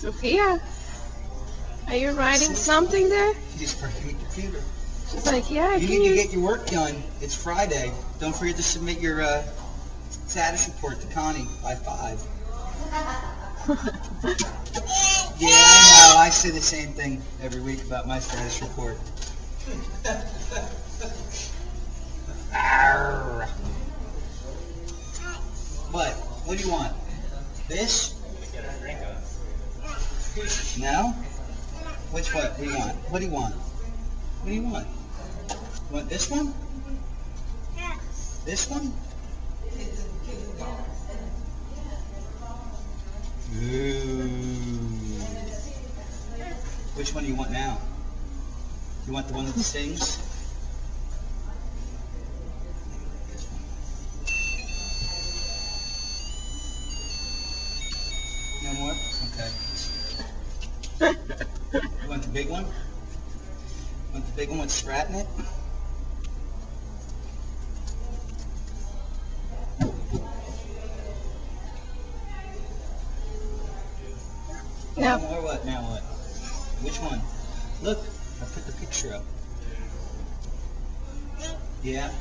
Sophia, are you writing something there? She's working the computer. She's like, yeah, You need to get your work done. It's Friday. Don't forget to submit your status report to Connie by 5. Yeah, I know. I say the same thing every week about my status report. Arr. What? What do you want? This? No? Which what? What do you want? What do you want? What do you want? You want this one? This one? Ooh. Which one do you want now? You want the one that sings? This one. No more? Okay. You want the big one? Want the big one with Sprat in it? No. Or what? Now what? Which one? Look, I put the picture up. Yeah?